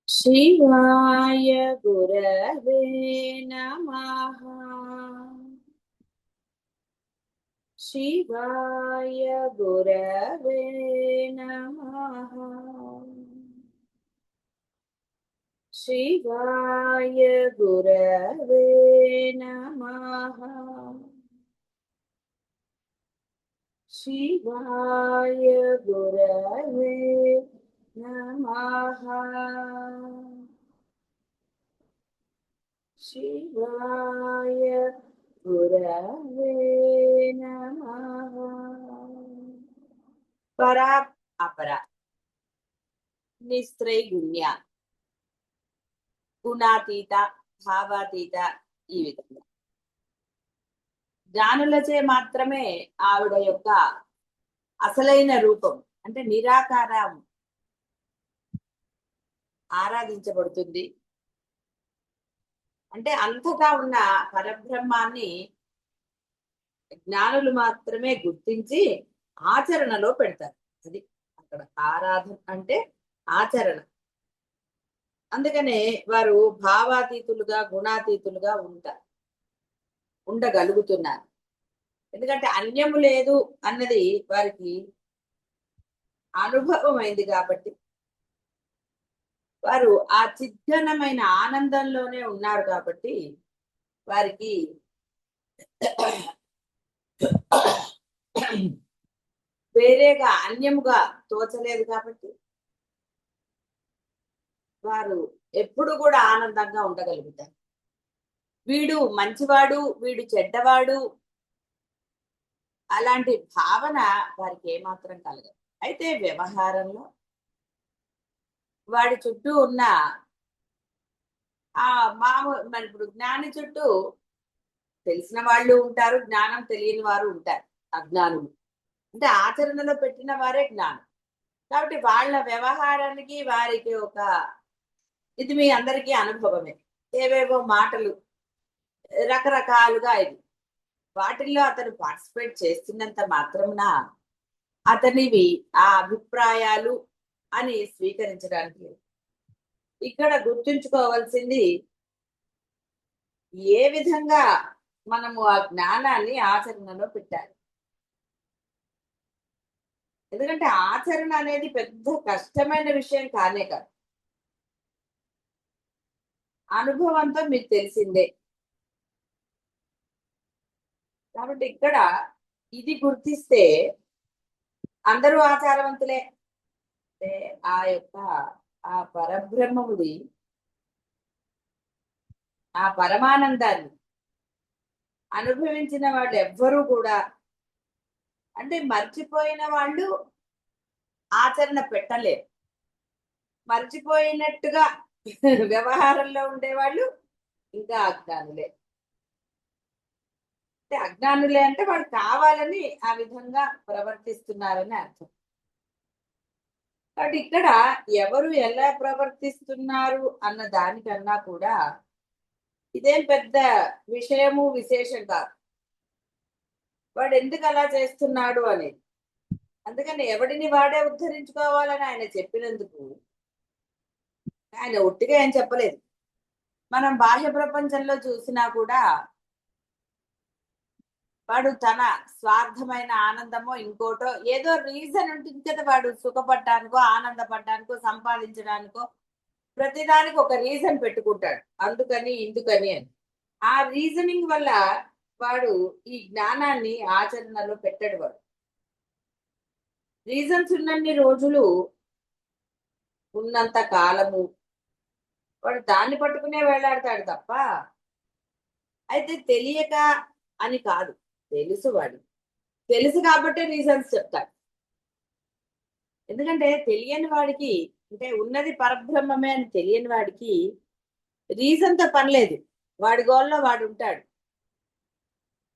शिवाय गुरवे नमः। शिवाय गुरवे नमः। शिवाय गुरवे नमः। शिवाय गुरवे नमः। शिवाय गुरवे नमः। परा अपरा నిస్త్రైగుణ్య గుణాతీత భావాతీత ఈ విధంగా జ్ఞానులచే మాత్రమే ఆవిడ యొక్క అసలైన రూపం అంటే నిరాకారం ఆరాధించబడుతుంది. అంటే అంతటా ఉన్న పరబ్రహ్మాన్ని జ్ఞానులు మాత్రమే గుర్తించి ఆచరణలో పెడతారు. అది అక్కడ ఆరాధన అంటే ఆచరణ. అందుకనే వారు భావాతీతులుగా గుణాతీతులుగా ఉండగలుగుతున్నారు. ఎందుకంటే అన్యము లేదు అన్నది వారికి అనుభవం అయింది కాబట్టి వారు ఆ చిద్ఘనమైన ఆనందంలోనే ఉన్నారు కాబట్టి వారికి వేరేగా అన్యముగా తోచలేదు కాబట్టి వారు ఎప్పుడు కూడా ఆనందంగా ఉండగలుగుతారు. వీడు మంచివాడు, వీడు చెడ్డవాడు అలాంటి భావన వారికి ఏమాత్రం కలగదు. అయితే వ్యవహారంలో వాడి చుట్టూ ఉన్న ఆ మరి ఇప్పుడు జ్ఞాని చుట్టూ తెలిసిన వాళ్ళు ఉంటారు, జ్ఞానం తెలియని వారు ఉంటారు, అజ్ఞానులు. అంటే ఆచరణలో పెట్టిన వారే జ్ఞానం. కాబట్టి వాళ్ళ వ్యవహారానికి వారికి ఒక ఇది మీ అందరికీ అనుభవమే. ఏవేవో మాటలు రకరకాలుగా ఇది వాటిల్లో అతను పార్టిసిపేట్ చేస్తున్నంత మాత్రమున అతనివి ఆ అభిప్రాయాలు అని స్వీకరించడానికి ఇక్కడ గుర్తుంచుకోవాల్సింది ఏ విధంగా మనము ఆ జ్ఞానాన్ని ఆచరణలో పెట్టాలి. ఎందుకంటే ఆచరణ అనేది పెద్ద కష్టమైన విషయం కానే కాదు, అనుభవంతో మీకు తెలిసిందే. కాబట్టి ఇక్కడ ఇది గుర్తిస్తే అందరూ ఆచారవంతులే. అంటే ఆ యొక్క ఆ పరబ్రహ్మముది ఆ పరమానందాన్ని అనుభవించిన వాళ్ళు ఎవ్వరూ కూడా అంటే మర్చిపోయిన వాళ్ళు ఆచరణ పెట్టలేరు. మర్చిపోయినట్టుగా వ్యవహారంలో ఉండేవాళ్ళు ఇంకా అజ్ఞానులే. అంటే అజ్ఞానులే అంటే వాళ్ళు కావాలని ఆ విధంగా ప్రవర్తిస్తున్నారని అర్థం. కాబట్టి ఇక్కడ ఎవరు ఎలా ప్రవర్తిస్తున్నారు అన్న దానికన్నా కూడా ఇదేం పెద్ద విషయము విశేషం కాదు, వాడు ఎందుకు అలా చేస్తున్నాడు అనేది. అందుకని ఎవడిని వాడే ఉద్ధరించుకోవాలని ఆయన చెప్పినందుకు ఆయన ఒట్టిగా ఏం చెప్పలేదు. మనం బాహ్య ప్రపంచంలో చూసినా కూడా వాడు తన స్వార్థమైన ఆనందమో ఇంకోటో ఏదో రీజన్ ఉంటుంది కదా, వాడు సుఖపడటానికో ఆనందపడటానికో సంపాదించడానికో ప్రతిదానికి ఒక రీజన్ పెట్టుకుంటాడు, అందుకని ఇందుకని అని. ఆ రీజనింగ్ వల్ల వాడు ఈ జ్ఞానాన్ని ఆచరణలో పెట్టాడు. వాడు రీజన్స్ ఉన్నన్ని రోజులు ఉన్నంత కాలము వాడు దాన్ని పట్టుకునే వేలాడతాడు తప్ప అయితే తెలియక అని కాదు. తెలుసు, వాడు తెలుసు కాబట్టి రీజన్స్ చెప్తాడు. ఎందుకంటే తెలియని వాడికి అంటే ఉన్నది పరబ్రహ్మమే అని తెలియని వాడికి రీజన్తో పని లేదు. వాడి గోల్లో వాడు ఉంటాడు.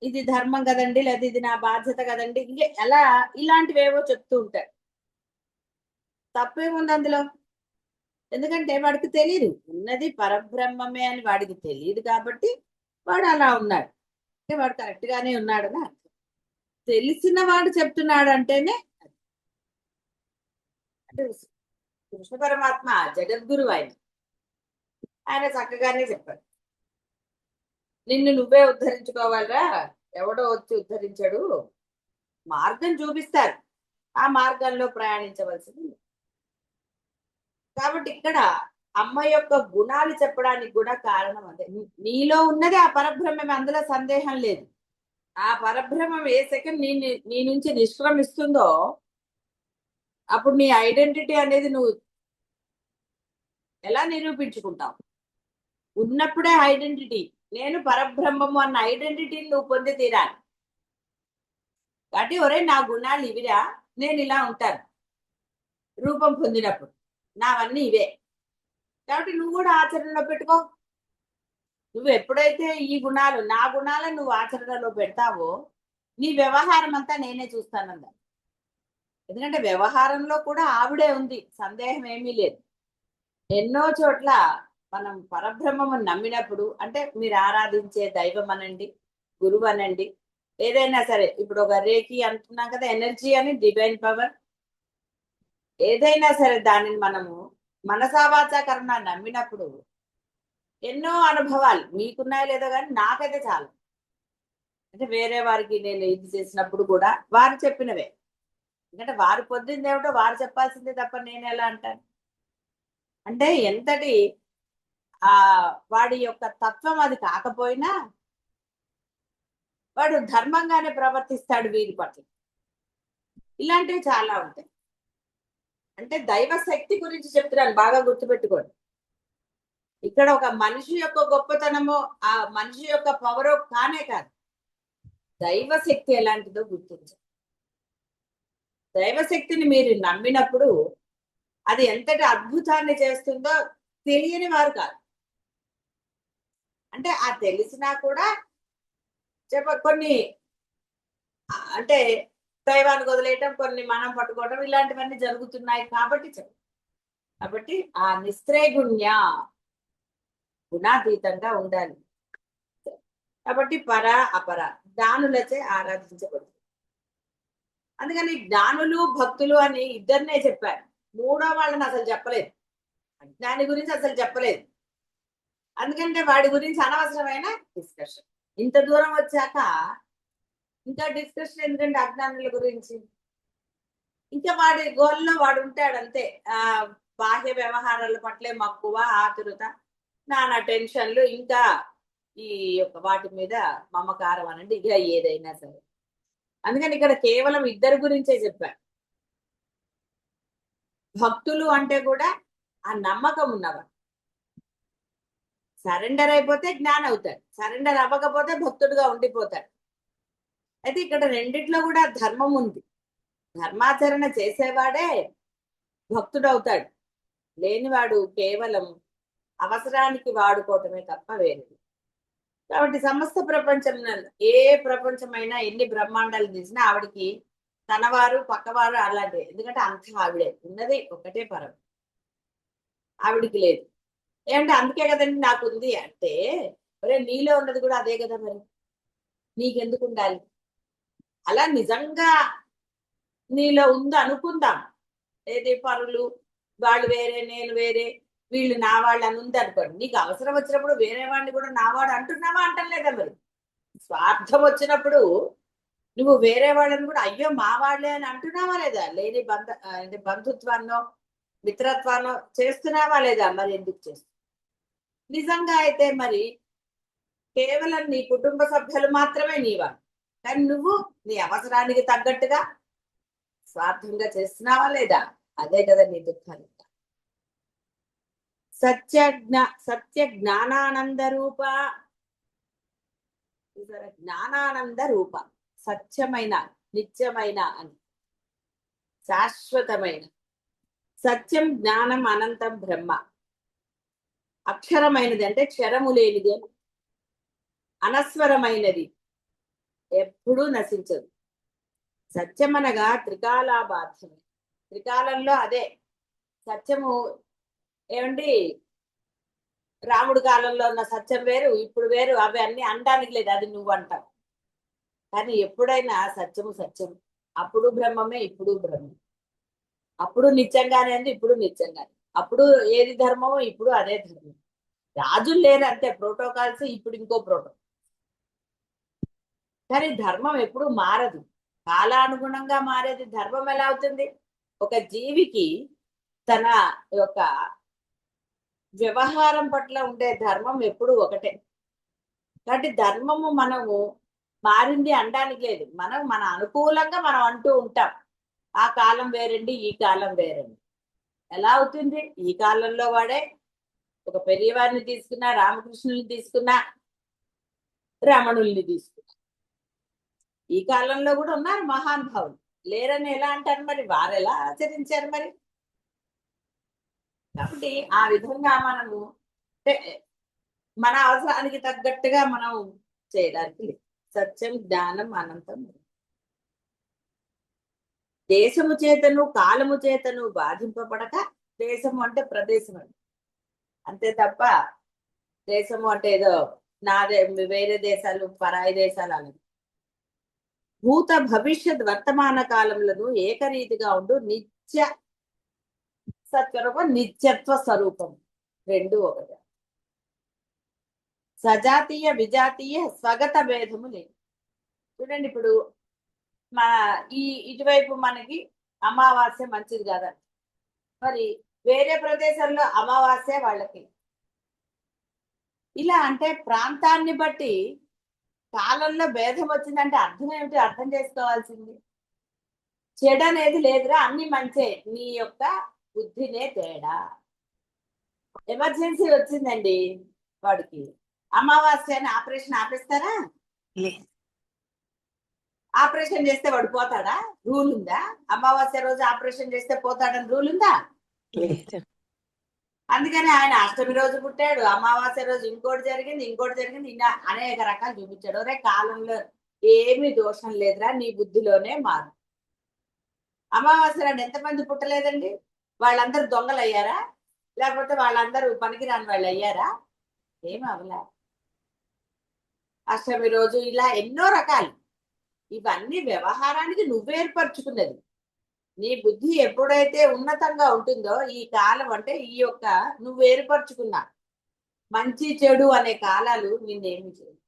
ఇది ధర్మం కదండి, లేదా ఇది నా బాధ్యత కదండి, ఇంకే ఎలా ఇలాంటివేవో చెప్తూ ఉంటాడు. తప్పేముంది అందులో? ఎందుకంటే వాడికి తెలియదు ఉన్నది పరబ్రహ్మమే అని వాడికి తెలియదు కాబట్టి వాడు అలా ఉన్నాడు. అంటే వాడు కరెక్ట్ గానే ఉన్నాడని అర్థం. తెలిసిన వాడు చెప్తున్నాడు అంటేనే అంటే కృష్ణ పరమాత్మ జగద్గురు ఆయన. ఆయన చక్కగానే చెప్పారు, నిన్ను నువ్వే ఉద్ధరించుకోవాలరా, ఎవడో వచ్చి ఉద్ధరించడు, మార్గం చూపిస్తారు, ఆ మార్గంలో ప్రయాణించవలసింది. కాబట్టి ఇక్కడ అమ్మ యొక్క గుణాలు చెప్పడానికి కూడా కారణం అదే. నీలో ఉన్నది ఆ పరబ్రహ్మం, అందులో సందేహం లేదు. ఆ పరబ్రహ్మం ఏ సెకండ్ నీ నుంచి నిష్క్రమిస్తుందో అప్పుడు నీ ఐడెంటిటీ అనేది నువ్వు ఎలా నిరూపించుకుంటావు? ఉన్నప్పుడే ఐడెంటిటీ, నేను పరబ్రహ్మము అన్న ఐడెంటిటీని నువ్వు పొంది తీరాలి. కాబట్టి ఒరే నా గుణాలు ఇవిరా, నేను ఇలా ఉంటాను రూపం పొందినప్పుడు, నావన్నీ ఇవే. కాబట్టి నువ్వు కూడా ఆచరణలో పెట్టుకో. నువ్వు ఎప్పుడైతే ఈ గుణాలు, నా గుణాలను నువ్వు ఆచరణలో పెడతావో నీ వ్యవహారం అంతా నేనే చూస్తానంద. ఎందుకంటే వ్యవహారంలో కూడా ఆవిడే ఉంది, సందేహం ఏమీ లేదు. ఎన్నో చోట్ల మనం పరబ్రహ్మము నమ్మినప్పుడు, అంటే మీరు ఆరాధించే దైవం అనండి, గురువు అనండి, ఏదైనా సరే, ఇప్పుడు ఒక రేకి అంటున్నాం కదా, ఎనర్జీ అని, డివైన్ పవర్, ఏదైనా సరే దానిని మనము మనసావాచాకరణ నమ్మినప్పుడు ఎన్నో అనుభవాలు మీకున్నాయో లేదో కానీ నాకైతే చాలు. అంటే వేరే వారికి నేను ఇది చేసినప్పుడు కూడా వారు చెప్పినవే, ఎందుకంటే వారు పొందింది ఏమిటో వారు చెప్పాల్సిందే తప్ప నేను ఎలా అంటాను. అంటే ఎంతటి ఆ వాడి యొక్క తత్వం అది కాకపోయినా వాడు ధర్మంగానే ప్రవర్తిస్తాడు వీరి పట్ల. ఇలాంటివి చాలా ఉంటాయి. అంటే దైవ శక్తి గురించి చెప్తున్నాను, బాగా గుర్తుపెట్టుకోండి. ఇక్కడ ఒక మనిషి యొక్క గొప్పతనమో ఆ మనిషి యొక్క పవరో కానే కాదు, దైవ శక్తి ఎలాంటిదో గుర్తించాలి. దైవశక్తిని మీరు నమ్మినప్పుడు అది ఎంతటి అద్భుతాన్ని చేస్తుందో తెలియని వారు కాదు. అంటే ఆ తెలిసినా కూడా కొన్ని అంటే దైవానికి వదిలేయటం, కొన్ని మనం పట్టుకోవటం, ఇలాంటివన్నీ జరుగుతున్నాయి కాబట్టి కాబట్టి ఆ నిస్త్రైగుణ్య గుణాతీతంగా ఉండాలి. కాబట్టి పర అపర జ్ఞానులచే ఆరాధించబడుతుంది. అందుకని జ్ఞానులు భక్తులు అని ఇద్దరినే చెప్పారు, మూడో వాళ్ళని అసలు చెప్పలేదు, అజ్ఞాని గురించి అసలు చెప్పలేదు. అందుకంటే వాడి గురించి అనవసరమైన డిస్కషన్. ఇంత దూరం వచ్చాక ఇంకా డిస్కషన్ ఎందుకంటే అజ్ఞానుల గురించి? ఇంకా వాడి గోల్లో వాడు ఉంటాడు అంతే. బాహ్య వ్యవహారాల పట్లే మక్కువ, ఆతురత, నానా టెన్షన్లు, ఇంకా ఈ యొక్క వాటి మీద మమకారం అనండి, ఇక ఏదైనా సరే. అందుకని ఇక్కడ కేవలం ఇద్దరి గురించే చెప్పారు. భక్తులు అంటే కూడా ఆ నమ్మకం ఉన్నవాడు. సరెండర్ అయిపోతే జ్ఞానం అవుతాడు, సరెండర్ అవ్వకపోతే భక్తుడుగా ఉండిపోతాడు. అయితే ఇక్కడ రెండిట్లో కూడా ధర్మం ఉంది. ధర్మాచరణ చేసేవాడే భక్తుడవుతాడు, లేనివాడు కేవలం అవసరానికి వాడుకోవటమే తప్ప వేరేది. కాబట్టి సమస్త ప్రపంచం, ఏ ప్రపంచమైనా ఎన్ని బ్రహ్మాండాలు తీసినా ఆవిడికి తనవారు పక్కవారు అలాంటివి, ఎందుకంటే అంత ఆవిడే ఉన్నది, ఒకటే పరం, ఆవిడికి లేదు. ఏమంటే అందుకే కదండి నాకు ఉంది అంటే, ఒరే నీలో ఉన్నది కూడా అదే కదా, మరి నీకెందుకు ఉండాలి? అలా నిజంగా నీలో ఉంది అనుకుందాం, ఏది పరులు వాళ్ళు వేరే నేను వేరే వీళ్ళు నా వాళ్ళు అని ఉంది అనుకోండి, నీకు అవసరం వచ్చినప్పుడు వేరే వాడిని కూడా నావాడు అంటున్నావా అంటలేదా? మరి స్వార్థం వచ్చినప్పుడు నువ్వు వేరే వాళ్ళని కూడా అయ్యో మా వాళ్ళే అని అంటున్నావా లేదా? లేని బంధుత్వాన్నో మిత్రత్వాన్నో చేస్తున్నావా లేదా? మరి ఎందుకు చేస్తున్నావు? నిజంగా అయితే మరి కేవలం నీ కుటుంబ సభ్యులు మాత్రమే నీవా, కానీ నువ్వు నీ అవసరానికి తగ్గట్టుగా స్వార్థంగా చేస్తున్నావా లేదా? అదే కదా నీ దుఃఖాలు. సత్య జ్ఞానానంద రూప, జ్ఞానానంద రూప, సత్యమైన, నిత్యమైన అని, శాశ్వతమైన. సత్యం, జ్ఞానం, అనంతం బ్రహ్మ. అక్షరమైనది అంటే క్షరము లేనిది, అనస్వరమైనది, ఎప్పుడూ నశించదు. సత్యం అనగా త్రికాలాబాధ్యమే, త్రికాలంలో అదే సత్యము. ఏమండి, రాముడి కాలంలో ఉన్న సత్యం వేరు, ఇప్పుడు వేరు, అవి అన్ని అనడానికి లేదు, అది నువ్వు అంటావు. కానీ ఎప్పుడైనా సత్యము సత్యం, అప్పుడు బ్రహ్మమే, ఇప్పుడు బ్రహ్మం. అప్పుడు నిత్యంగానే ఉంది, ఇప్పుడు నిత్యంగానే. అప్పుడు ఏది ధర్మమో ఇప్పుడు అదే ధర్మం. రాజులు లేరు అంతే, ప్రోటోకాల్స్ ఇప్పుడు ఇంకో ప్రోటోకాల్. కానీ ధర్మం ఎప్పుడు మారదు, కాలానుగుణంగా మారేది ధర్మం ఎలా అవుతుంది? ఒక జీవికి తన యొక్క వ్యవహారం పట్ల ఉండే ధర్మం ఎప్పుడు ఒకటే. కాబట్టి ధర్మము మనము మారింది అనడానికి లేదు, మనం మన అనుకూలంగా మనం అంటూ ఉంటాం. ఆ కాలం వేరండి, ఈ కాలం వేరండి. ఎలా అవుతుంది? ఈ కాలంలో వాడే ఒక పెరియవారిని తీసుకున్నా, రామకృష్ణుల్ని తీసుకున్నా, రమణుల్ని తీసుకున్నా, ఈ కాలంలో కూడా ఉన్నారు మహానుభావులు. లేరని ఎలా అంటారు మరి? వారు ఎలా ఆచరించారు మరి? కాబట్టి ఆ విధంగా మనము మన అవసరానికి తగ్గట్టుగా మనం చేయడానికి లేదు. సత్యం, జ్ఞానం, అనంతం. దేశము చేతను కాలము చేతను బాధింపబడక, దేశము అంటే ప్రదేశం అండి, అంతే తప్ప దేశము అంటే ఏదో నాదే వేరే దేశాలు పరాయి దేశాలు అని. భూత భవిష్యత్ వర్తమాన కాలములను ఏకరీతిగా ఉండు నిత్య సత్వరూపం, నిత్యత్వ స్వరూపం రెండు ఒకటి. సజాతీయ విజాతీయ స్వగత భేదము లేదు. చూడండి ఇప్పుడు మన ఇటువైపు మనకి అమావాస్య మంచిది కదా, మరి వేరే ప్రదేశాల్లో అమావాస్య వాళ్ళకి ఇలా. అంటే ప్రాంతాన్ని బట్టి కాలంలో భేదం వచ్చిందంటే అర్థం ఏమిటి? అర్థం చేసుకోవాల్సింది చెడు అనేది లేదురా, అన్ని మంచే, నీ యొక్క బుద్ధినే తేడా. ఎమర్జెన్సీ వచ్చిందండి వాడికి, అమావాస్య అని ఆపరేషన్ ఆపేస్తారా? లేదు. ఆపరేషన్ చేస్తే వాడు పోతాడా? రూల్ ఉందా? అమావాస్య రోజు ఆపరేషన్ చేస్తే పోతాడని రూల్ ఉందా? లేదు. అందుకని ఆయన అష్టమి రోజు పుట్టాడు, అమావాస్య రోజు ఇంకోటి జరిగింది, ఇంకోటి జరిగింది, ఇలా అనేక రకాలు చూపించాడు. రే కాలంలో ఏమీ దోషం లేదురా, నీ బుద్ధిలోనే మారు. అమావాస్య నాడు ఎంతమంది పుట్టలేదండి? వాళ్ళందరూ దొంగలు అయ్యారా? లేకపోతే వాళ్ళందరూ పనికిరాని వాళ్ళు అయ్యారా? ఏం అవలే. అష్టమి రోజు ఇలా ఎన్నో రకాలు. ఇవన్నీ వ్యవహారానికి నువ్వు ఏర్పరచుకున్నది. నీ బుద్ధి ఎప్పుడైతే ఉన్నతంగా ఉంటుందో, ఈ కాలం అంటే ఈ యొక్క నువ్వు ఏర్పరచుకున్నా మంచి చెడు అనే కాలాలు నిన్నేమి చేయదు.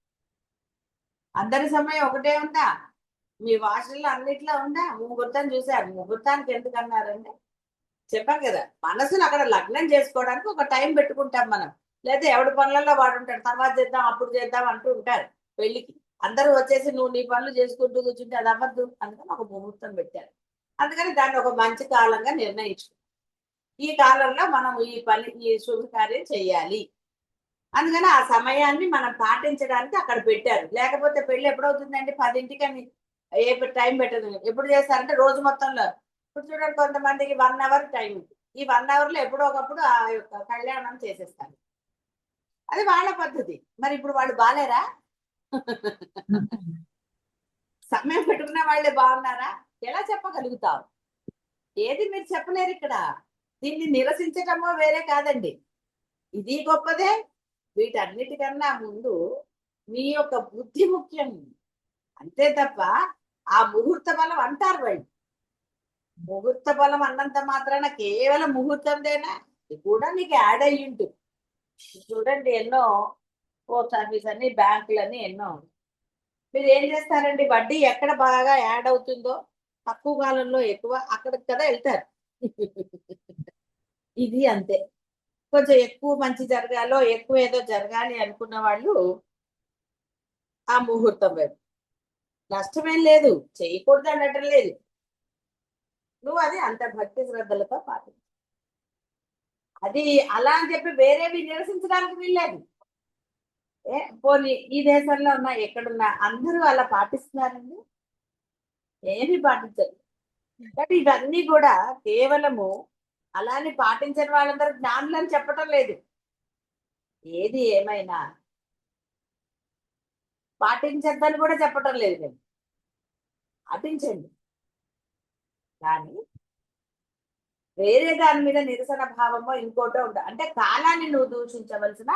అందరి సమయం ఒకటే ఉందా? మీ భాషల్లో అన్నిట్లో ఉందా? ముహూర్తం చూశారు, ముహూర్తానికి ఎందుకు అన్నారంటే చెప్పాను కదా, మనసును అక్కడ లగ్నం చేసుకోవడానికి ఒక టైం పెట్టుకుంటాం మనం. లేదా ఎవడి పనులలో వాడు ఉంటాడు, తర్వాత చేద్దాం అప్పుడు చేద్దాం అంటూ ఉంటారు. పెళ్లికి అందరూ వచ్చేసి నువ్వు నీ పనులు చేసుకుంటూ కూర్చుంటే అది అవ్వద్దు, అందుకని ఒక ముహూర్తం పెట్టారు. అందుకని దాన్ని ఒక మంచి కాలంగా నిర్ణయించుకున్నాం. ఈ కాలంలో మనం ఈ పని, ఈ శుభకార్యం చేయాలి, అందుకని ఆ సమయాన్ని మనం పాటించడానికి అక్కడ పెట్టారు. లేకపోతే పెళ్లి ఎప్పుడవుతుందండి? 10ంటికి అని ఏ టైం పెట్టదు. ఎప్పుడు చేస్తారంటే రోజు మొత్తంలో. ఇప్పుడు చూడండి, కొంతమందికి 1 అవర్ టైం ఉంది, ఈ 1 అవర్లో ఎప్పుడో ఒకప్పుడు ఆ యొక్క కళ్యాణం చేసేస్తారు. అది వాళ్ళ పద్ధతి. మరి ఇప్పుడు వాళ్ళు బాలేరా? సమయం పెట్టుకున్న వాళ్ళే బాగున్నారా? ఎలా చెప్పగలుగుతావు? ఏది మీరు చెప్పలేరు ఇక్కడ. దీన్ని నిరసించటమో వేరే కాదండి, ఇది గొప్పదే. వీటన్నిటికన్నా ముందు మీ యొక్క బుద్ధి ముఖ్యం, అంతే తప్ప ఆ ముహూర్త బలం అంటారు వాళ్ళు. ముహూర్త బలం అన్నంత మాత్రాన కేవలం ముహూర్తందేనా, ఇది కూడా నీకు యాడ్ అయ్యి ఉంటుంది. చూడండి, ఎన్నో పోస్ట్ ఆఫీస్ అని, బ్యాంకులని ఎన్నో. మీరు ఏం చేస్తారండి? వడ్డీ ఎక్కడ బాగా యాడ్ అవుతుందో, తక్కువ కాలంలో ఎక్కువ, అక్కడికి కదా వెళ్తారు. ఇది అంతే. కొంచెం ఎక్కువ మంచి జరగాలో, ఎక్కువ ఏదో జరగాలి అనుకున్న వాళ్ళు ఆ ముహూర్తం వైపు. నష్టమేం లేదు, చేయకూడదు అనటం లేదు, నువ్వు అది అంత భక్తి శ్రద్ధలతో పాటించు. అది అలా అని చెప్పి వేరేవి నిరసించడానికి వీల్లేదు. పోనీ ఈ దేశంలో ఉన్నా ఎక్కడున్నా అందరూ అలా పాటిస్తున్నారండి? ఏమి పాటించరు. కానీ ఇవన్నీ కూడా కేవలము అలానే పాటించని వాళ్ళందరూ జ్ఞానులని చెప్పటం లేదు. ఏది ఏమైనా పాటించద్దని కూడా చెప్పటం లేదు నేను, పాటించండి. కానీ వేరే దాని మీద నిరసన భావమో ఇంకోటో ఉంటుంది. అంటే కాలాన్ని నువ్వు దూషించవలసిన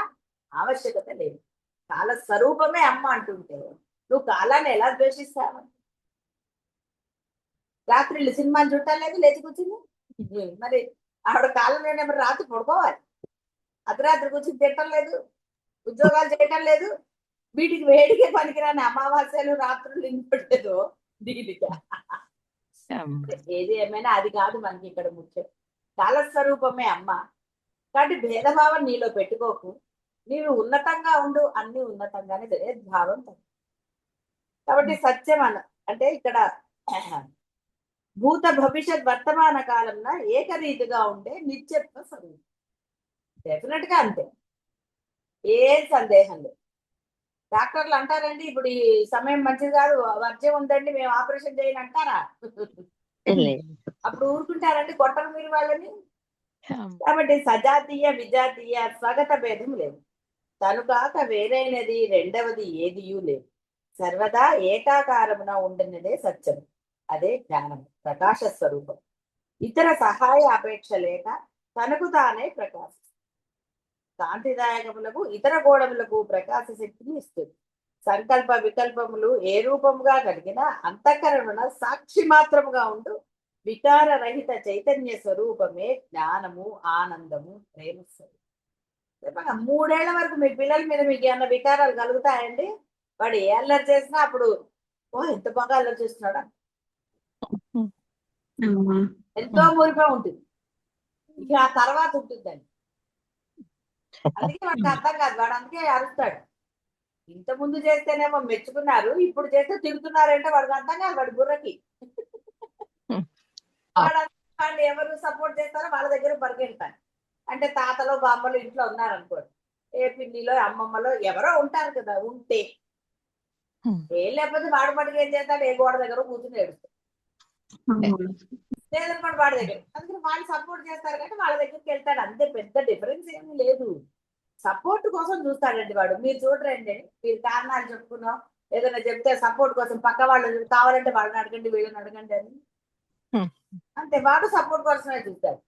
ఆవశ్యకత లేదు. కాల స్వరూపమే అమ్మ అంటుంటే నువ్వు కాలాన్ని ఎలా ద్వేషిస్తావు? రాత్రిళ్ళు సినిమాలు చూడటం లేదు, లేచి కూర్చుని మరి ఆవిడ కాలం లేనప్పుడు రాత్రి పడుకోవాలి. అర్ధరాత్రి కూర్చొని తిట్టం లేదు, ఉద్యోగాలు చేయటం లేదు, వీటికి వేడికే పనికిరాని అమావాస్యలు రాత్రులు ఇంపట్లేదు దీనిగా. ఏది ఏమైనా అది కాదు మనకి ఇక్కడ ముఖ్యం. కాలస్వరూపమే అమ్మ. కాబట్టి భేదభావం నీలో పెట్టుకోకు, నీవు ఉన్నతంగా ఉండు, అన్ని ఉన్నతంగానే భావం. కాబట్టి సత్యం అంటే ఇక్కడ భూత భవిష్యత్ వర్తమాన కాలంలో ఏకరీతిగా ఉండే నిత్యత్వ స్వరూపం. డెఫినెట్ గా అంతే, ఏ సందేహం లేదు. డాక్టర్లు అంటారండి ఇప్పుడు ఈ సమయం మంచిది కాదు, వర్జ్యం ఉందండి, మేము ఆపరేషన్ చేయని అంటారా? అప్పుడు ఊరుకుంటారండి, కొట్టరు మీరు వాళ్ళని. కాబట్టి సజాతీయ విజాతీయ స్వగత భేదం లేదు, తను కాక వేరైనది రెండవది ఏదియూ లేదు, సర్వదా ఏకాకారమున ఉండినదే సత్యం, అదే జ్ఞానం, ప్రకాశ స్వరూపం. ఇతర సహాయ అపేక్ష లేక తనకు తానే ప్రకాశిస్తుంది. కాంతిదాయకములకు ఇతర గోడములకు ప్రకాశ శక్తిని ఇస్తుంది. సంకల్ప వికల్పములు ఏ రూపముగా కలిగినా అంతఃకరణమున సాక్షి మాత్రముగా ఉండు వికార రహిత చైతన్య స్వరూపమే జ్ఞానము, ఆనందము, ప్రేమ స్వరూపం. 3 ఏళ్ల వరకు మీ పిల్లల మీద మీకు ఏమన్నా వికారాలు కలుగుతాయండి? వాడు ఏ అల్లరి చేసినా అప్పుడు ఓ ఎంత బాగా అల్లరి చేస్తున్నాడా, ఎంతో మురిపే ఉంటుంది. ఇక ఆ తర్వాత ఉంటుందండి. అందుకే వాడికి అర్థం కాదు, వాడు అందుకే అరుస్తాడు. ఇంత ముందు చేస్తేనేమో మెచ్చుకున్నారు, ఇప్పుడు చేస్తే తిరుగుతున్నారంటే వాడికి అర్థం కాదు, వాడి బుర్రకి. వాడు ఎవరు సపోర్ట్ చేస్తారో వాళ్ళ దగ్గర పరిగెడతారు. అంటే తాతలో బామ్మలో ఇంట్లో ఉన్నారనుకోండి, ఏ పిన్నిలో అమ్మమ్మలో ఎవరో ఉంటారు కదా, ఉంటే ఏం లేకపోతే వాడు మటుకు ఏం చేస్తాడు, ఏ గోడ దగ్గర కూర్చుని ఏడుస్తాడు. లేదనుకోండి వాడి దగ్గర, అందుకని వాళ్ళు సపోర్ట్ చేస్తారు కాబట్టి వాళ్ళ దగ్గరికి వెళ్తాడు. అంతే, పెద్ద డిఫరెన్స్ ఏమీ లేదు. సపోర్ట్ కోసం చూస్తాడండి వాడు. మీరు చూడరండి, మీరు కారణాలు చెప్పుకున్నాం ఏదైనా చెప్తే సపోర్ట్ కోసం పక్క వాళ్ళు కావాలంటే వాళ్ళని అడగండి, వీళ్ళని అడగండి అని. అంతే, వాడు సపోర్ట్ కోసమే చూస్తాడు.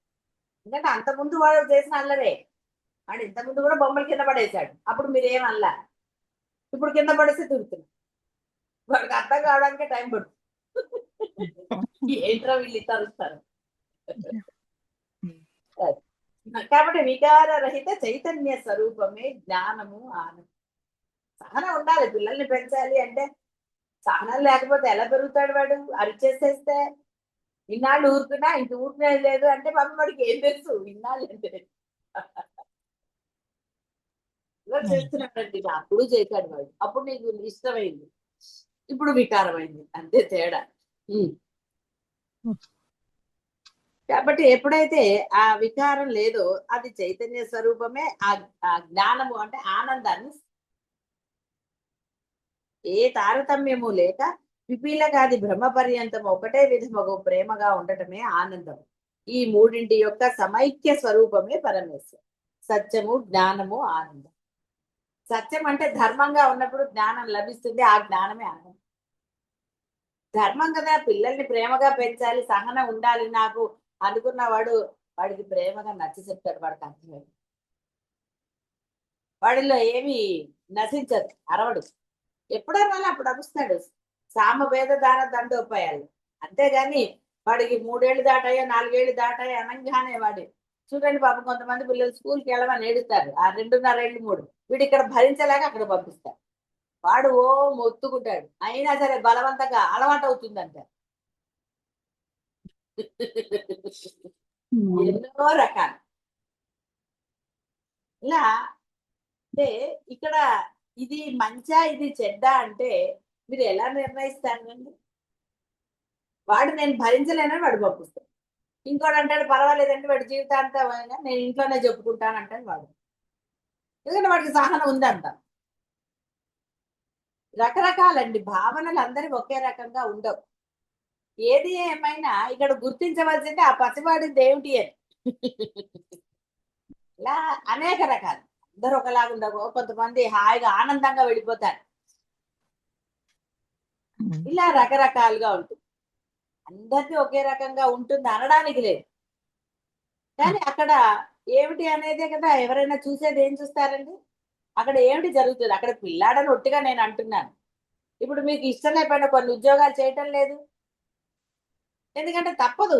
ఎందుకంటే అంతకుముందు వాడు చేసిన అల్లరే. వాడు ఇంతకుముందు కూడా బొమ్మలు కింద పడేశాడు, అప్పుడు మీరు ఏమల్లా. ఇప్పుడు కింద పడేస్తే తిరుగుతున్నాడు. వాడికి అర్థం కావడానికే టైం పడుతుంది. ఏంట్రా వీళ్ళు తరుస్తారు. కాబట్టి వికార రహిత చైతన్య స్వరూపమే జ్ఞానము, ఆనందం. సహనం ఉండాలి. పిల్లల్ని పెంచాలి అంటే సహనం లేకపోతే ఎలా పెరుగుతాడు వాడు? అరిచేసేస్తే ఇన్నాళ్ళు ఊరుకున్నా ఇంక ఊరుకునేది లేదు అంటే పాపం వాడికి ఏం తెలుసు ఇన్నాళ్ళు అంటే. చేస్తున్నాడండి, అప్పుడు చేశాడు వాడు, అప్పుడు నీకు ఇష్టమైంది, ఇప్పుడు వికారమైంది, అంతే తేడా. కాబట్టి ఎప్పుడైతే ఆ వికారం లేదో అది చైతన్య స్వరూపమే. ఆ జ్ఞానము అంటే ఆనందాన్ని, ఏ తారతమ్యము లేక పిపీలగాది బ్రహ్మ పర్యంతం ఒకటే విధముగా ప్రేమగా ఉండటమే ఆనందం. ఈ మూడింటి యొక్క సమైక్య స్వరూపమే పరమేశ్వరం. సత్యము, జ్ఞానము, ఆనందం. సత్యం అంటే ధర్మంగా ఉన్నప్పుడు జ్ఞానం లభిస్తుంది, ఆ జ్ఞానమే ఆనందం. ధర్మం కదా, పిల్లల్ని ప్రేమగా పెంచాలి, సహనం ఉండాలి నాకు అనుకున్నవాడు వాడికి ప్రేమగా నచ్చ చెప్తాడు. వాడికి అర్థమైంది, వాడిలో ఏమి నశించదు, అరవడు. ఎప్పుడన్నా అప్పుడు అరుస్తాడు. సామవేద దాన దండోపాయాలు. అంతేగాని వాడికి 3 ఏళ్ళు దాటాయో 4 ఏళ్ళు దాటాయో అనగానే వాడి చూడండి పాపం కొంతమంది పిల్లలు స్కూల్కి వెళ్ళమని ఏడుస్తారు. ఆ 2.5 ఏళ్ళు 3 వీడు ఇక్కడ భరించలేక అక్కడ పంపిస్తారు. వాడు ఓ మొత్తుకుంటాడు, అయినా సరే బలవంతంగా అలవాటు అవుతుందంట. ఎన్నో రకాలు ఇలా. అంటే ఇక్కడ ఇది మంచా ఇది చెడ్డ అంటే మీరు ఎలా నిర్ణయిస్తారండి? వాడు నేను భరించలేనని వాడు పంపిస్తాడు. ఇంకోటి అంటాడు పర్వాలేదంటే వాడి జీవితాంతం నేను ఇంట్లోనే చెప్పుకుంటాను అంటాడు వాడు. ఎందుకంటే వాడికి సహనం ఉందంట. రకరకాలండి భావనలు, అందరి ఒకే రకంగా ఉండవు. ఏది ఏమైనా ఇక్కడ గుర్తించవలసింది ఆ పసివాడి దేవుడి అని. ఇలా అనేక రకాలు, అందరూ ఒకలాగా ఉండవు. కొంతమంది హాయిగా ఆనందంగా వెళ్ళిపోతారు. ఇలా రకరకాలుగా ఉంటుంది. అందరినీ ఒకే రకంగా ఉంటుంది అనడానికి లేదు. కానీ అక్కడ ఏమిటి అనేదే కదా ఎవరైనా చూసేది. ఏం చూస్తారండి అక్కడ? ఏమిటి జరుగుతుంది అక్కడ? పిల్లాడని ఒట్టిగా నేను అంటున్నాను. ఇప్పుడు మీకు ఇష్టం లేకపోయినా కొన్ని ఉద్యోగాలు చేయటం లేదు, ఎందుకంటే తప్పదు.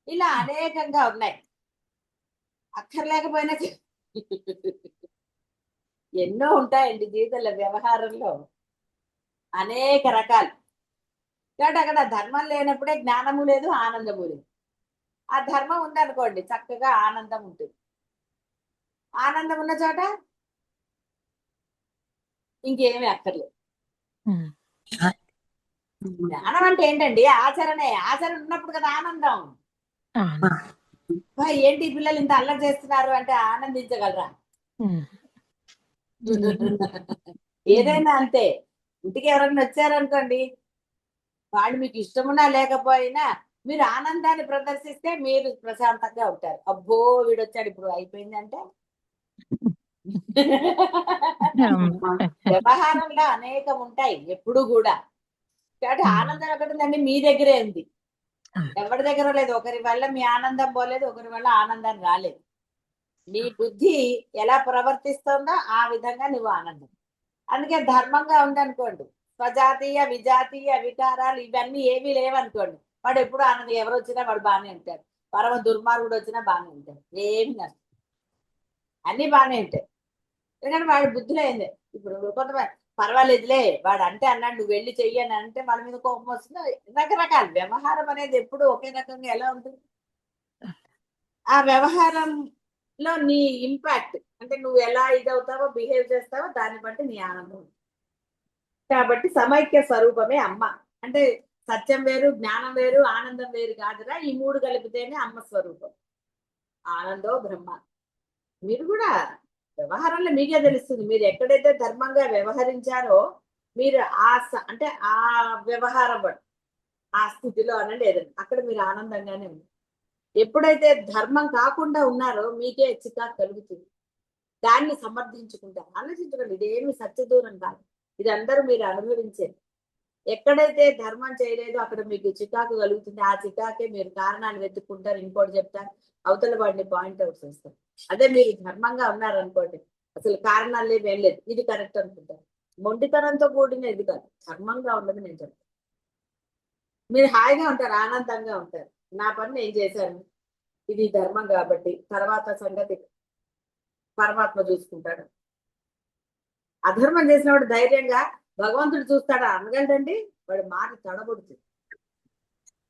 ఇలా అనేకంగా ఉన్నాయి. అక్కర్లేకపోయినా ఎన్నో ఉంటాయండి జీవితంలో, వ్యవహారంలో అనేక రకాలు. కాబట్టి అక్కడ ధర్మం లేనప్పుడే జ్ఞానము లేదు, ఆనందము లేదు. ఆ ధర్మం ఉందనుకోండి చక్కగా ఆనందం ఉంటుంది. ఆనందం ఉన్న చోట ఇంకేమీ అక్కర్లేదు. ఉమ్. జ్ఞానం అంటే ఏంటండి? ఆచరణే. ఆచరణ ఉన్నప్పుడు కదా ఆనందం. అవును. "అబ్బా, ఏంటి ఈ పిల్లలు ఇంత అల్లరి చేస్తున్నారు" అంటే ఆనందించగలరా? ఉమ్. ఏదైనా అంతే. ఇంటికి ఎవరైనా వచ్చారనుకోండి, వాళ్ళు మీకు ఇష్టమున్నా లేకపోయినా మీరు ఆనందాన్ని ప్రదర్శిస్తే మీరు ప్రశాంతంగా ఉంటారు. అబ్బో, వీడొచ్చాడు ఇప్పుడు అయిపోయింది అంటే. అవును. వ్యవహారంలో అనేకం ఉంటాయి ఎప్పుడు కూడా. కాబట్టి ఆనందం ఎక్కడుందండి? మీ దగ్గరే ఉంది. ఎవరి దగ్గర లేదు. ఒకరి వల్ల మీ ఆనందం పోలేదు, ఒకరి వల్ల ఆనందం రాలేదు. నీ బుద్ధి ఎలా ప్రవర్తిస్తుందో ఆ విధంగా నువ్వు ఆనందం. అందుకే ధర్మంగా ఉందనుకోండి, స్వజాతీయ విజాతీయ వికారాలు ఇవన్నీ ఏమీ లేవనుకోండి, వాడు ఎప్పుడు ఆనందం. ఎవరు వచ్చినా వాడు బాగానే ఉంటాడు. పరమ దుర్మార్గుడు వచ్చినా బాగానే ఉంటాడు. ఏమి నష్టం, అన్ని బాగానే ఉంటాయి. ఎందుకంటే వాడి బుద్ధిలో ఏంది. ఇప్పుడు కొంతమంది పర్వాలేదులే, వాడు అంటే అన్నాడు నువ్వు వెళ్ళి చెయ్యి అని అంటే వాళ్ళ మీద కోపం వస్తుంది. రకరకాల వ్యవహారం అనేది ఎప్పుడు ఒకే రకంగా ఎలా ఉంటుంది? ఆ వ్యవహారంలో నీ ఇంపాక్ట్ అంటే నువ్వు ఎలా ఇదవుతావో, బిహేవ్ చేస్తావో దాన్ని బట్టి నీ ఆనందం ఉంటుంది. కాబట్టి సమైక్య స్వరూపమే అమ్మ. అంటే సత్యం వేరు, జ్ఞానం వేరు, ఆనందం వేరు కాదురా. ఈ మూడు కలిపితేనే అమ్మ స్వరూపం. ఆనందో బ్రహ్మ. మీరు కూడా వ్యవహారంలో మీకే తెలుస్తుంది. మీరు ఎక్కడైతే ధర్మంగా వ్యవహరించారో మీరు అంటే ఆ వ్యవహారం బట్టి, ఆ స్థితిలో అనండి ఏదండి అక్కడ మీరు ఆనందంగానే ఉంది. ఎప్పుడైతే ధర్మం కాకుండా ఉన్నారో మీకే చికాకు కలుగుతుంది. దాన్ని సమర్థించుకుంటారు. ఆలోచించకండి, ఇదేమి సత్యదూరం కాదు. ఇది అందరూ మీరు అనుభవించేది. ఎక్కడైతే ధర్మం చేయలేదో అక్కడ మీకు చికాకు కలుగుతుంది. ఆ చికాకే మీరు కారణాలు వెతుక్కుంటారు, ఇంకోటి చెప్తారు, అవతల వాడిని పాయింట్ అవుట్ చేస్తారు. అదే మీరు ధర్మంగా ఉన్నారనుకోండి, అసలు కారణాలు లేవు, ఏం లేదు, ఇది కరెక్ట్ అనుకుంటారు. మొండితనంతో కూడిన ఇది కాదు, ధర్మంగా ఉండదు. నేను చెప్తాను, మీరు హాయిగా ఉంటారు, ఆనందంగా ఉంటారు. నా పని నేను చేశాను, ఇది ధర్మం కాబట్టి తర్వాత సంగతి పరమాత్మ చూసుకుంటాడు. అధర్మం చేసినవాడు ధైర్యంగా భగవంతుడు చూస్తాడా అనగలడండి? వాడి మాట తడబడుతుంది.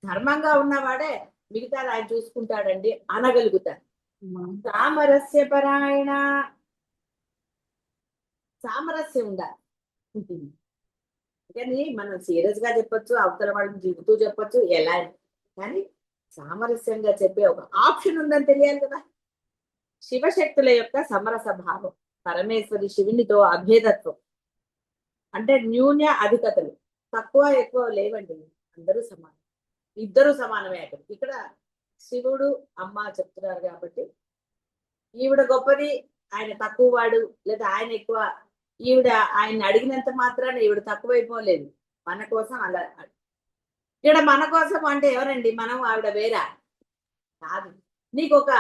ధర్మంగా ఉన్నవాడే మిగతాది ఆయన చూసుకుంటాడండి అనగలుగుతాడు. సామరస్య పరాయణ, సామరస్యం ఉండాలి. కానీ మనం సీరియస్ గా చెప్పొచ్చు, అవతల వాళ్ళని దిగుతూ చెప్పొచ్చు, ఎలా అయినా. కానీ సామరస్యంగా చెప్పే ఒక ఆప్షన్ ఉందని తెలియాలి కదా. శివశక్తుల యొక్క సమరస భావం, పరమేశ్వరి శివునితో అభేదత్వం, అంటే న్యూన్య అధికతలు, తక్కువ ఎక్కువ లేవండి, అందరూ సమానం. ఇద్దరు సమానమే. ఇక్కడ శివుడు అమ్మ చెప్తున్నారు కాబట్టి ఈవిడ గొప్పది, ఆయన తక్కువ వాడు, లేదా ఆయన ఎక్కువ. ఈవిడ ఆయన అడిగినంత మాత్రాన ఈవిడ తక్కువైపోలేదు. మన కోసం అలా ఇక్కడ మన కోసం అంటే ఎవరండి? మనం ఆవిడ వేరా కాదు. నీకు ఒక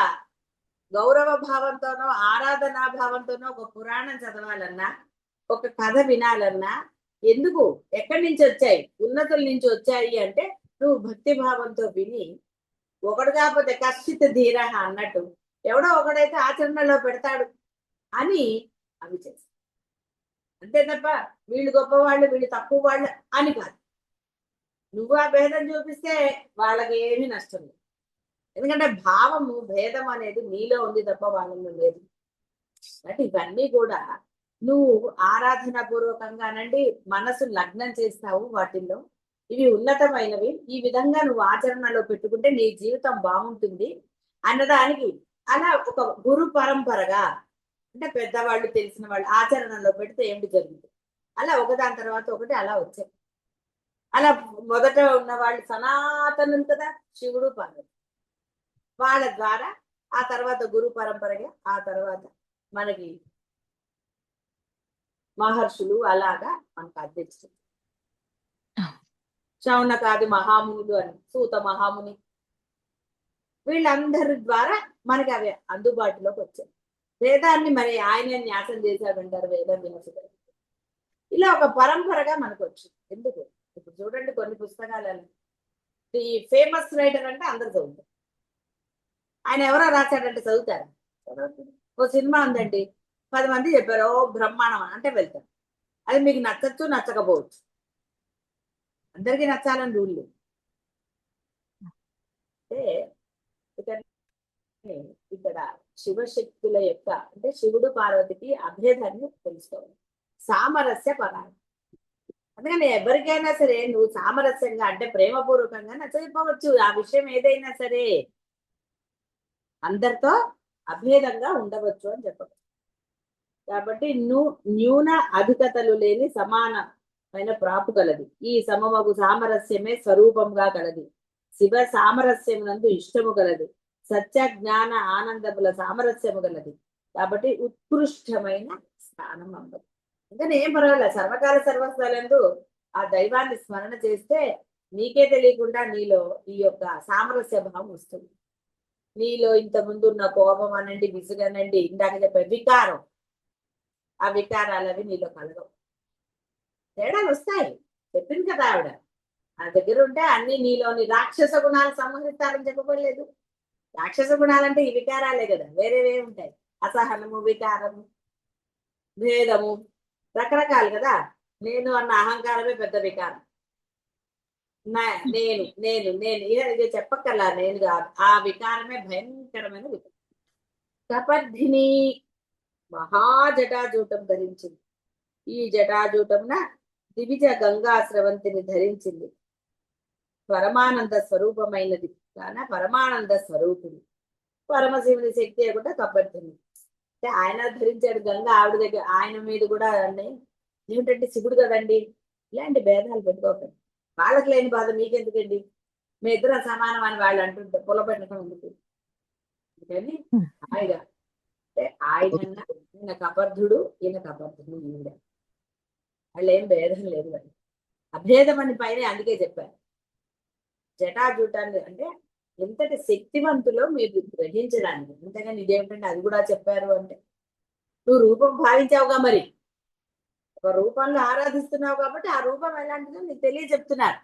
గౌరవ భావంతోనో ఆరాధనా భావంతోనో ఒక పురాణం చదవాలన్నా, ఒక కథ వినాలన్నా, ఎందుకు ఎక్కడి నుంచి వచ్చాయి? ఉన్నతుల నుంచి వచ్చాయి అంటే నువ్వు భక్తి భావంతో విని, ఒకడు కాకపోతే కశ్చిత్ ధీర అన్నట్టు ఎవడో ఒకడైతే ఆచరణలో పెడతాడు అని అవి చేస్తాయి. అంతే తప్ప వీళ్ళు గొప్పవాళ్ళు వీళ్ళు తక్కువ వాళ్ళు అని కాదు. నువ్వు ఆ భేదం చూపిస్తే వాళ్ళకి ఏమీ నష్టం లేదు. ఎందుకంటే భావము భేదం అనేది నీలో ఉంది తప్ప వాళ్ళలో లేదు. అంటే ఇవన్నీ కూడా నువ్వు ఆరాధన పూర్వకంగానండి మనసు లగ్నం చేస్తావు వాటిల్లో. ఇవి ఉన్నతమైనవి. ఈ విధంగా నువ్వు ఆచరణలో పెట్టుకుంటే నీ జీవితం బాగుంటుంది అన్నదానికి అలా ఒక గురు పరంపరగా, అంటే పెద్దవాళ్ళు తెలిసిన వాళ్ళు ఆచరణలో పెడితే ఏమిటి జరుగుతుంది, అలా ఒకదాని తర్వాత ఒకటి అలా వచ్చాయి. అలా మొదట ఉన్న వాళ్ళు సనాతనులు కదా, శివుడు పార్వతి, వాళ్ళ ద్వారా ఆ తర్వాత గురు పరంపరగా, ఆ తర్వాత మనకి మహర్షులు అలాగా మనకు అందించారు. శౌనకాది మహామునులు అని, సూత మహాముని, వీళ్ళందరి ద్వారా మనకి అవి అందుబాటులోకి వచ్చాయి. వేదాన్ని మరి ఆయన న్యాసం చేశాడంటారు వేదం వినసుడు. ఇలా ఒక పరంపరగా మనకు వచ్చింది. ఎందుకు ఇప్పుడు చూడండి కొన్ని పుస్తకాలను, ఈ ఫేమస్ రైటర్ అంటే అందరు చదువుతారు. ఆయన ఎవరో రాశాడంటే చదువుతారు? చదవదు. ఓ సినిమా ఉందండి, 10 మంది చెప్పారు ఓ బ్రహ్మాండం అంటే వెళ్తాం. అది మీకు నచ్చచ్చు నచ్చకపోవచ్చు, అందరికీ నచ్చాలని రూల్ లేదు. అంటే ఇక్కడ ఇక్కడ శివశక్తుల యొక్క అంటే శివుడు పార్వతికి అభేదాన్ని తెలుసుకోవాలి, సామరస్య పరాయణ. అందుకని ఎవరికైనా సరే నువ్వు సామరస్యంగా అంటే ప్రేమపూర్వకంగా నచ్చకపోవచ్చు, ఆ విషయం ఏదైనా సరే అందరితో అభేదంగా ఉండవచ్చు అని చెప్పచ్చు. కాబట్టి న్యూన అధికతలు లేని సమానమైన ప్రాపు కలది, ఈ సమమగు సామరస్యమే స్వరూపంగా కలది, శివ సామరస్యమునందు ఇష్టము కలది, సత్య జ్ఞాన ఆనందముల సామరస్యము గలది, కాబట్టి ఉత్కృష్టమైన స్థానం అవ్వదు. అందుకని ఏం పర్వాలేదు, సర్వకాల సర్వస్థలందు ఆ దైవాన్ని స్మరణ చేస్తే నీకే తెలియకుండా నీలో ఈ యొక్క సామరస్య భావం వస్తుంది. నీలో ఇంత ముందు ఉన్న కోపం అనండి, విసుగనండి, ఇందాక చెప్పే వికారం, ఆ వికారాలు అవి నీలో కలగవు, తేడాలు వస్తాయి. చెప్పింది కదా ఆవిడ, ఆ దగ్గర ఉంటే అన్ని నీలోని రాక్షస గుణాలు సంహరిస్తారని చెప్పబడలేదు. రాక్షస గుణాలంటే ఈ వికారాలే కదా, వేరేవే ఉంటాయి, అసహనము, వికారము, భేదము, రకరకాలు కదా. నేను అన్న అహంకారమే పెద్ద వికారం. నేను నేను నేను ఇది చెప్పక్కర్లా, నేను కాదు, ఆ వికారమే భయంకరమైన వికారం. కపర్ధిని మహాజటాజూటం ధరించింది, ఈ జటాజూటమున దివిజ గంగా స్రవంతిని ధరించింది, పరమానంద స్వరూపమైనది కాన పరమానంద స్వరూపుడు పరమశివుని శక్తి కూడా కపర్ధిని. అంటే ఆయన ధరించాడు గంగా ఆవిడ దగ్గర, ఆయన మీద కూడా అండి ఏమిటంటే శివుడు కదండి, ఇలాంటి భేదాలు పెట్టుకోకండి. వాళ్ళకి లేని బాధ మీకెందుకండి, మీ ఇద్దరు సమానం అని వాళ్ళు అంటుంటే పొల పెట్టడం ఎందుకు. అందుకని ఆయన అంటే ఈయన కపర్ధుడు, ఈయన కపర్ధుడు, ఈవిడ వాళ్ళు ఏం భేదం లేదు వాళ్ళు, అభేదం అని పైన అందుకే చెప్పారు. జటాజూటాన్ని అంటే ఎంతటి శక్తివంతులో మీరు గ్రహించడానికి, అంతేగాని ఇదేమిటంటే అది కూడా చెప్పారు అంటే నువ్వు రూపం భావించావుగా, మరి ఒక రూపంలో ఆరాధిస్తున్నావు కాబట్టి ఆ రూపం ఎలాంటిదో నీకు తెలియజెప్తున్నారు.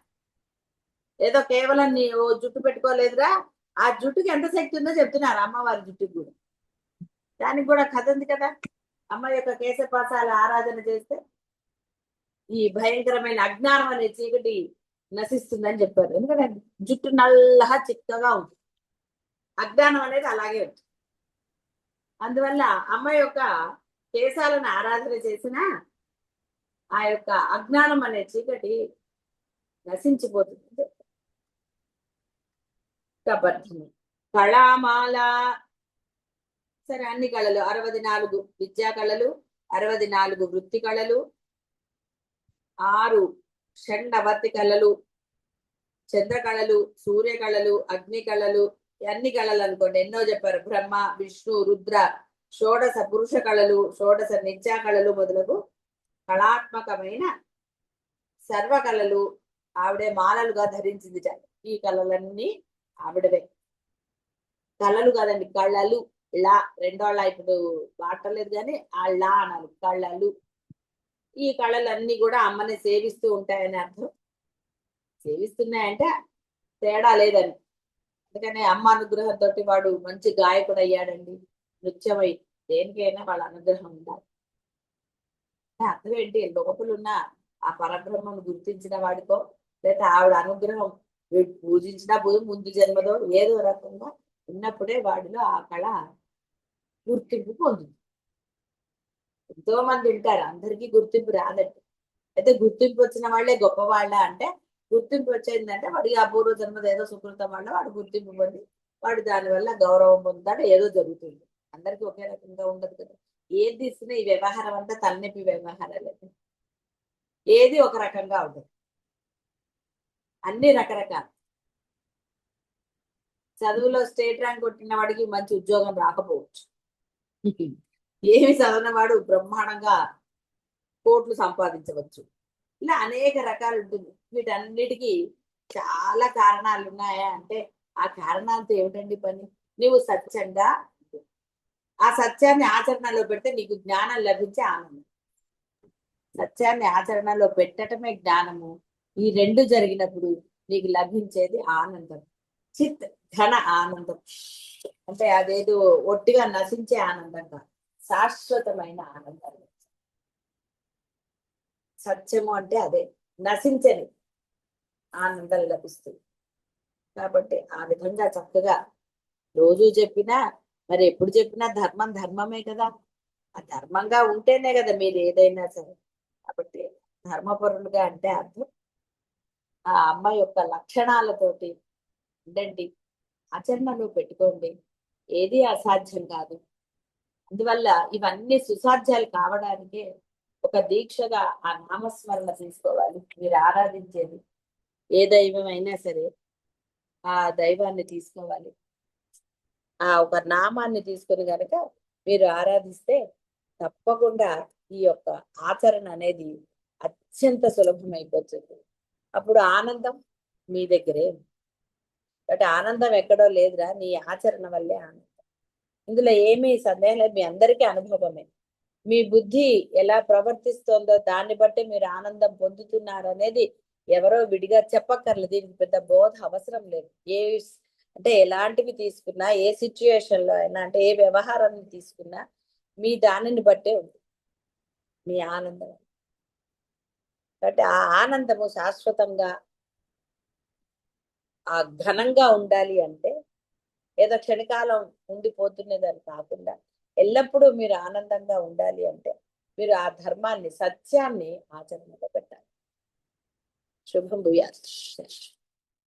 ఏదో కేవలం నీ ఓ జుట్టు పెట్టుకోలేదురా, ఆ జుట్టుకి ఎంత శక్తి ఉందో చెప్తున్నారు, అమ్మవారి జుట్టుకి కూడా. దానికి కూడా కథ ఉంది కదా, అమ్మ యొక్క కేశపాసాల ఆరాధన చేస్తే ఈ భయంకరమైన అజ్ఞానం అనే చీకటి నశిస్తుందని చెప్పారు. ఎందుకంటే జుట్టు నల్లగా చిక్కగా ఉంటుంది, అజ్ఞానం అనేది అలాగే ఉంటుంది. అందువల్ల అమ్మ యొక్క కేశాలను ఆరాధన చేసిన ఆ యొక్క అజ్ఞానం అనే చీకటి నశించిపోతుంది. కబర్ధిని కళామాల, సరే అన్ని కళలు 64 విద్యా కళలు, 64 వృత్తి కళలు, 6 షండవర్తి కళలు, చంద్ర కళలు, సూర్య కళలు, అగ్ని కళలు, అన్ని కళలు అనుకోండి, ఎన్నో చెప్పారు. బ్రహ్మ, విష్ణు, రుద్ర, షోడశ పురుష కళలు, షోడశ నిత్యా కళలు మొదలగు కళాత్మకమైన సర్వ కళలు ఆవిడే మాలలుగా ధరించింది. ఈ కళలన్నీ ఆవిడవే. కళలు కాదండి, కళలు. లా రెండోళ్ళ ఇప్పుడు వాడలేదు కానీ ఆ లా అనాలి, కళలు. ఈ కళలన్నీ కూడా అమ్మని సేవిస్తూ ఉంటాయని అర్థం. సేవిస్తున్నాయంటే తేడా లేదని. అందుకనే అమ్మ అనుగ్రహంతో వాడు మంచి గాయకుడు అయ్యాడండి, నృత్యమై. దేనికైనా వాళ్ళ అనుగ్రహం ఉండాలి. అర్థం ఏంటి, లోపలున్న ఆ పరబ్రహ్మను గుర్తించిన వాడికో, లేదా ఆవిడ అనుగ్రహం పూజించినా ముందు జన్మదో ఏదో రకంగా ఉన్నప్పుడే వాడిలో ఆ కళ గుర్తింపు పొందుతుంది. ఎంతో మంది ఉంటారు, అందరికీ గుర్తింపు రాదండి. అయితే గుర్తింపు వచ్చిన వాళ్ళే గొప్పవాళ్ళ అంటే, గుర్తింపు వచ్చేందంటే వాడికి ఆ పూర్వ జన్మద ఏదో సుకృతం వల్ల వాడు గుర్తింపు పొంది వాడు దానివల్ల గౌరవం పొందుతాడు, ఏదో జరుగుతుంది. అందరికీ ఒకే రకంగా ఉండదు కదా. ఏది తీసుకున్నా ఈ వ్యవహారం అంతా తలనొప్పి వ్యవహారాలు, ఏది ఒక రకంగా ఉండదు, అన్ని రకరకాలు. చదువులో స్టేట్ ర్యాంక్ కొట్టిన వాడికి మంచి ఉద్యోగం రాకపోవచ్చు, ఏమి చదివిన వాడు బ్రహ్మాండంగా కోట్లు సంపాదించవచ్చు. ఇలా అనేక రకాలు ఉంటుంది. వీటన్నిటికీ చాలా కారణాలు ఉన్నాయా అంటే, ఆ కారణాలతో ఏమిటండి పని, నువ్వు సత్యంగా ఆ సత్యాన్ని ఆచరణలో పెడితే నీకు జ్ఞానం లభించే ఆనందం. సత్యాన్ని ఆచరణలో పెట్టడమే జ్ఞానము. ఈ రెండు జరిగినప్పుడు నీకు లభించేది ఆనందం. చిత్ ఘన ఆనందం. అంటే అదేదో ఒట్టిగా నశించే ఆనందం కాదు, శాశ్వతమైన ఆనందం. సత్యము అంటే అదే, నశించని ఆనందం లభిస్తుంది. కాబట్టి ఆ విధంగా చక్కగా రోజు చెప్పినా, మరి ఎప్పుడు చెప్పినా ధర్మం ధర్మమే కదా. ఆ ధర్మంగా ఉంటేనే కదా మీరు ఏదైనా సరే. కాబట్టి ధర్మపరులుగా అంటే అర్థం ఆ అమ్మ యొక్క లక్షణాలతోటి ఉండండి, ఆచరణలో పెట్టుకోండి. ఏది అసాధ్యం కాదు. అందువల్ల ఇవన్నీ సుసాధ్యాలు కావడానికే ఒక దీక్షగా ఆ నామస్మరణ తీసుకోవాలి. మీరు ఆరాధించేది ఏ దైవం అయినా సరే ఆ దైవాన్ని తీసుకోవాలి. ఆ ఒక నామాన్ని తీసుకొని గనక మీరు ఆరాధిస్తే తప్పకుండా ఈ యొక్క ఆచరణ అనేది అత్యంత సులభమైపోతుంది. అప్పుడు ఆనందం మీ దగ్గరే ఉంది. బట్ ఆనందం ఎక్కడో లేదురా, నీ ఆచరణ వల్లే ఆనందం. ఇందులో ఏమీ సందేహం లేదు, మీ అందరికీ అనుభవమే. మీ బుద్ధి ఎలా ప్రవర్తిస్తోందో దాన్ని బట్టి మీరు ఆనందం పొందుతున్నారు అనేది ఎవరో విడిగా చెప్పక్కర్లేదు. దీనికి పెద్ద బోధ అవసరం లేదు. అంటే ఎలాంటివి తీసుకున్నా, ఏ సిచ్యుయేషన్ లో అయినా, అంటే ఏ వ్యవహారాన్ని తీసుకున్నా మీ దానిని బట్టే ఉంది మీ ఆనందం. కాబట్టి ఆ ఆనందము శాశ్వతంగా ఆ ఘనంగా ఉండాలి అంటే ఏదో క్షణకాలం ఉండిపోతున్నదని కాకుండా ఎల్లప్పుడూ మీరు ఆనందంగా ఉండాలి అంటే మీరు ఆ ధర్మాన్ని, సత్యాన్ని ఆచరణలో పెట్టాలి. శుభం భూయాత్.